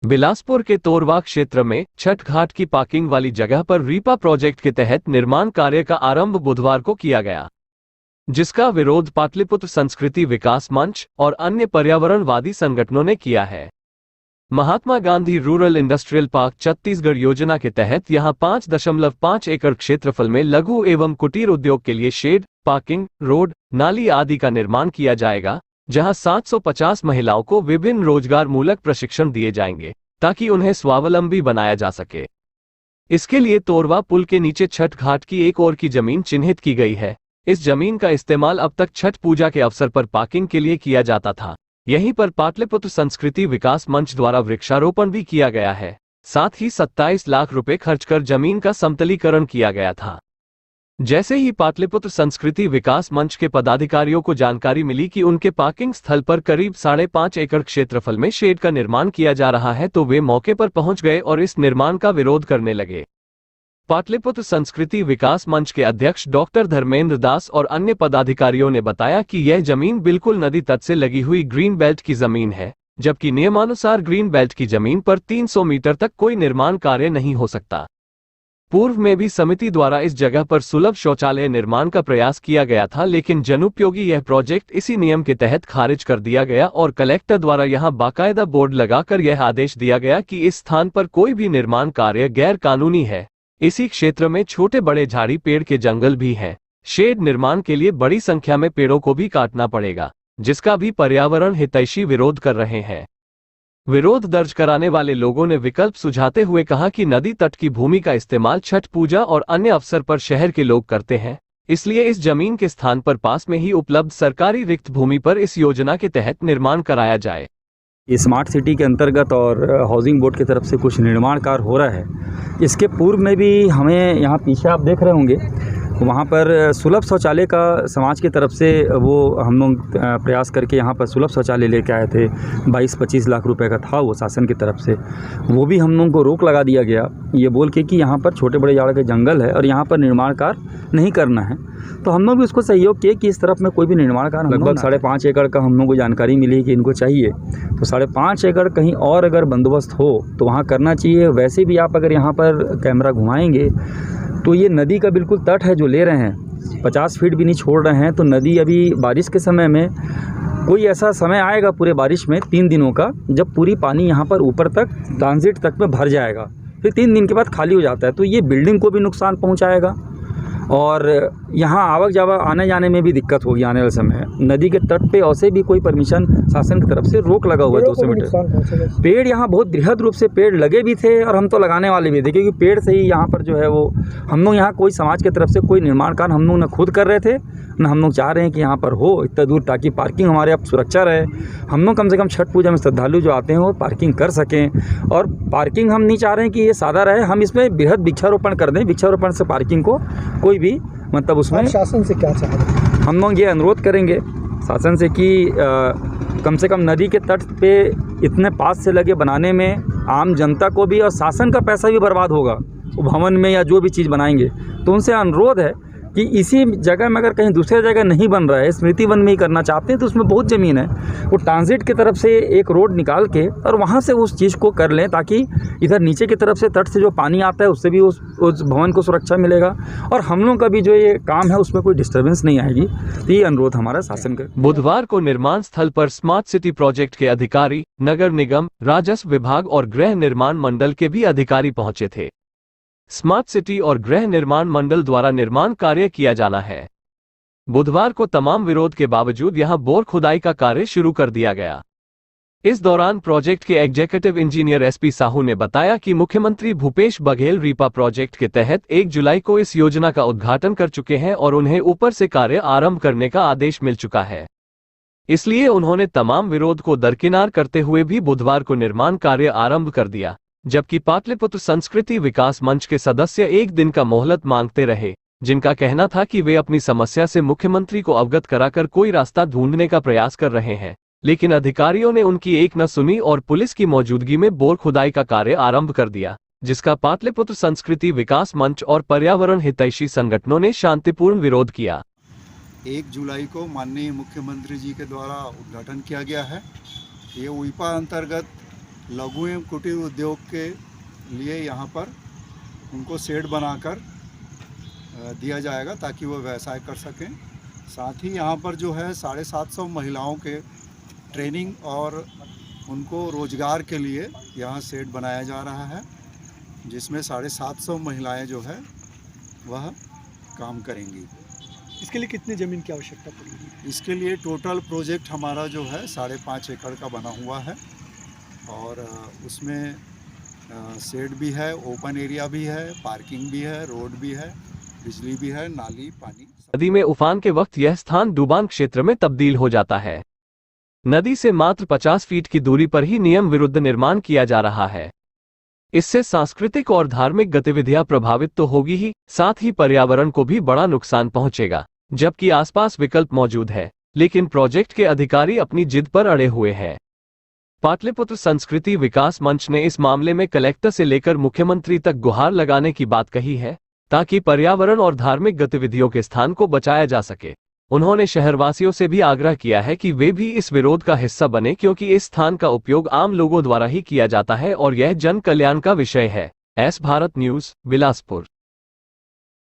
बिलासपुर के तोरवा क्षेत्र में छठ घाट की पार्किंग वाली जगह पर रीपा प्रोजेक्ट के तहत निर्माण कार्य का आरंभ बुधवार को किया गया, जिसका विरोध पाटलिपुत्र संस्कृति विकास मंच और अन्य पर्यावरणवादी संगठनों ने किया है। Mahatma Gandhi rural industrial park Chhattisgarh योजना के तहत यहां 5.5 एकड़ क्षेत्रफल में लघु एवं कुटीर उद्योग के लिए शेड, पार्किंग, रोड, नाली आदि का निर्माण किया जाएगा, जहां 750 महिलाओं को विभिन्न रोजगार मूलक प्रशिक्षण दिए जाएंगे ताकि उन्हें स्वावलंबी बनाया जा सके। इसके लिए तोरवा पुल के नीचे छठ घाट की एक ओर की जमीन चिन्हित की गई है। इस जमीन का इस्तेमाल अब तक छठ पूजा के अवसर पर पार्किंग के लिए किया जाता था। यहीं पर पाटलिपुत्र संस्कृति विकास मंच द्वारा वृक्षारोपण भी किया गया है। साथ ही 27 लाख रुपए खर्च कर जमीन का समतलीकरण किया गया था। जैसे ही पाटलिपुत्र संस्कृति विकास मंच के पदाधिकारियों को जानकारी मिली कि उनके पार्किंग स्थल पर करीब 5.5 एकड़ क्षेत्रफल में शेड का निर्माण किया जा रहा है, तो वे मौके पर पहुंच गए और इस निर्माण का विरोध करने लगे। पाटलिपुत्र संस्कृति विकास मंच के अध्यक्ष डॉक्टर धर्मेंद्र दास और अन्य पदाधिकारियों ने बताया कि यह जमीन बिल्कुल नदी तट से लगी हुई ग्रीन बेल्ट की जमीन है, जबकि नियमानुसार ग्रीन बेल्ट की जमीन पर 300 मीटर तक कोई निर्माण कार्य नहीं हो सकता। पूर्व में भी समिति द्वारा इस जगह पर सुलभ शौचालय निर्माण का प्रयास किया गया था, लेकिन जनोपयोगी यह प्रोजेक्ट इसी नियम के तहत खारिज कर दिया गया और कलेक्टर द्वारा यहां बाकायदा बोर्ड लगाकर यह आदेश दिया गया कि इस स्थान पर कोई भी निर्माण कार्य गैर कानूनी है। इसी क्षेत्र में छोटे बड़े झाड़ी पेड़ के जंगल भी हैं। शेड निर्माण के लिए बड़ी संख्या में पेड़ों को भी काटना पड़ेगा, जिसका भी पर्यावरण हितैषी विरोध कर रहे हैं। विरोध दर्ज कराने वाले लोगों ने विकल्प सुझाते हुए कहा कि नदी तट की भूमि का इस्तेमाल छठ पूजा और अन्य अवसर पर शहर के लोग करते हैं, इसलिए इस जमीन के स्थान पर पास में ही उपलब्ध सरकारी रिक्त भूमि पर इस योजना के तहत निर्माण कराया जाए। स्मार्ट सिटी के अंतर्गत और हाउसिंग बोर्ड की तरफ से कुछ निर्माण कार्य हो रहा है। इसके पूर्व में भी हमें यहाँ पीछे आप देख रहे होंगे, वहाँ पर सुलभ शौचालय का समाज की तरफ से वो हम लोग प्रयास करके यहाँ पर सुलभ शौचालय लेके आए थे। 22-25 लाख रुपए का था वो शासन की तरफ से। वो भी हम लोगों को रोक लगा दिया गया, ये बोल के कि यहाँ पर छोटे बड़े झाड़ के जंगल है और यहाँ पर निर्माण कार्य नहीं करना है। तो हम लोग भी उसको सहयोग किए कि इस तरफ में कोई भी निर्माण कार्य, लगभग 5.5 एकड़ का हम लोग को जानकारी मिली कि इनको चाहिए, तो 5.5 एकड़ कहीं और अगर बंदोबस्त हो तो वहाँ करना चाहिए। वैसे भी आप अगर यहाँ पर कैमरा घुमाएंगे तो ये नदी का बिल्कुल तट है जो ले रहे हैं, 50 फीट भी नहीं छोड़ रहे हैं। तो नदी अभी बारिश के समय में कोई ऐसा समय आएगा पूरे बारिश में 3 दिनों का, जब पूरी पानी यहाँ पर ऊपर तक ट्रांजिट तक में भर जाएगा, फिर 3 दिन के बाद खाली हो जाता है। तो ये बिल्डिंग को भी नुकसान पहुँचाएगा और यहाँ आवक जावक आने जाने में भी दिक्कत होगी आने वाले समय। नदी के तट पे ऐसे भी कोई परमिशन शासन की तरफ से रोक लगा हुआ है 200 मीटर। पेड़ यहाँ बहुत बृहद रूप से पेड़ लगे भी थे और हम तो लगाने वाले भी थे, क्योंकि पेड़ से ही यहाँ पर जो है वो हम लोग यहाँ कोई समाज की तरफ से कोई निर्माण कार्य हम लोग न खुद कर रहे थे, न हम लोग चाह रहे हैं कि यहाँ पर हो इतना दूर, ताकि पार्किंग हमारे अब सुरक्षा रहे। हम लोग कम से कम छठ पूजा में श्रद्धालु जो आते हैं वो पार्किंग कर सकें। और पार्किंग हम नहीं चाह रहे हैं कि ये सादा रहे, हम इसमें बृहद वृक्षारोपण कर दें। वृक्षारोपण से पार्किंग को कोई भी मतलब उसमें शासन से क्या चाह रहे हैं? हम लोग ये अनुरोध करेंगे शासन से कि कम से कम नदी के तट पे इतने पास से लगे बनाने में आम जनता को भी और शासन का पैसा भी बर्बाद होगा वो भवन में या जो भी चीज़ बनाएंगे। तो उनसे अनुरोध है कि इसी जगह में अगर कहीं दूसरे जगह नहीं बन रहा है, स्मृति वन में ही करना चाहते हैं, तो उसमें बहुत ज़मीन है, वो ट्रांजिट की तरफ से एक रोड निकाल के और वहाँ से उस चीज़ को कर लें, ताकि इधर नीचे की तरफ से तट से जो पानी आता है उससे भी उस भवन को सुरक्षा मिलेगा और हम लोग का भी जो ये काम है उसमें कोई डिस्टर्बेंस नहीं आएगी। तो ये अनुरोध हमारा शासन का। बुधवार को निर्माण स्थल पर स्मार्ट सिटी प्रोजेक्ट के अधिकारी, नगर निगम, राजस्व विभाग और गृह निर्माण मंडल के भी अधिकारी पहुंचे थे। स्मार्ट सिटी और गृह निर्माण मंडल द्वारा निर्माण कार्य किया जाना है। बुधवार को तमाम विरोध के बावजूद यहां बोर खुदाई का कार्य शुरू कर दिया गया। इस दौरान प्रोजेक्ट के एग्जीक्यूटिव इंजीनियर एसपी साहू ने बताया कि मुख्यमंत्री भूपेश बघेल रीपा प्रोजेक्ट के तहत 1 जुलाई को इस योजना का उद्घाटन कर चुके हैं और उन्हें ऊपर से कार्य आरंभ करने का आदेश मिल चुका है। इसलिए उन्होंने तमाम विरोध को दरकिनार करते हुए भी बुधवार को निर्माण कार्य आरंभ कर दिया, जबकि पाटलिपुत्र संस्कृति विकास मंच के सदस्य 1 दिन का मोहलत मांगते रहे, जिनका कहना था कि वे अपनी समस्या से मुख्यमंत्री को अवगत कराकर कोई रास्ता ढूंढने का प्रयास कर रहे हैं। लेकिन अधिकारियों ने उनकी एक न सुनी और पुलिस की मौजूदगी में बोर खुदाई का कार्य आरंभ कर दिया, जिसका पाटलिपुत्र संस्कृति विकास मंच और पर्यावरण हितैषी संगठनों ने शांतिपूर्ण विरोध किया। 1 जुलाई को माननीय मुख्यमंत्री जी के द्वारा उद्घाटन किया गया है। ये वीपा अंतर्गत लघु एवं कुटीर उद्योग के लिए यहाँ पर उनको शेड बनाकर दिया जाएगा ताकि वो व्यवसाय कर सकें। साथ ही यहाँ पर जो है 750 महिलाओं के ट्रेनिंग और उनको रोजगार के लिए यहाँ शेड बनाया जा रहा है, जिसमें 750 महिलाएं जो है वह काम करेंगी। इसके लिए कितनी ज़मीन की आवश्यकता पड़ेगी? इसके लिए टोटल प्रोजेक्ट हमारा जो है 5.5 एकड़ का बना हुआ है और उसमें शेड भी है, ओपन एरिया भी है, पार्किंग भी है, रोड भी है, बिजली भी है, नाली, पानी। नदी में उफान के वक्त यह स्थान डूबान क्षेत्र में तब्दील हो जाता है। नदी से मात्र 50 फीट की दूरी पर ही नियम विरुद्ध निर्माण किया जा रहा है। इससे सांस्कृतिक और धार्मिक गतिविधियां प्रभावित तो होगी ही, साथ ही पर्यावरण को भी बड़ा नुकसान पहुंचेगा। जबकि आसपास विकल्प मौजूद है, लेकिन प्रोजेक्ट के अधिकारी अपनी जिद पर अड़े हुए हैं। पाटलिपुत्र संस्कृति विकास मंच ने इस मामले में कलेक्टर से लेकर मुख्यमंत्री तक गुहार लगाने की बात कही है, ताकि पर्यावरण और धार्मिक गतिविधियों के स्थान को बचाया जा सके। उन्होंने शहरवासियों से भी आग्रह किया है कि वे भी इस विरोध का हिस्सा बने, क्योंकि इस स्थान का उपयोग आम लोगों द्वारा ही किया जाता है और यह जन कल्याण का विषय है। S Bharat news, Bilaspur.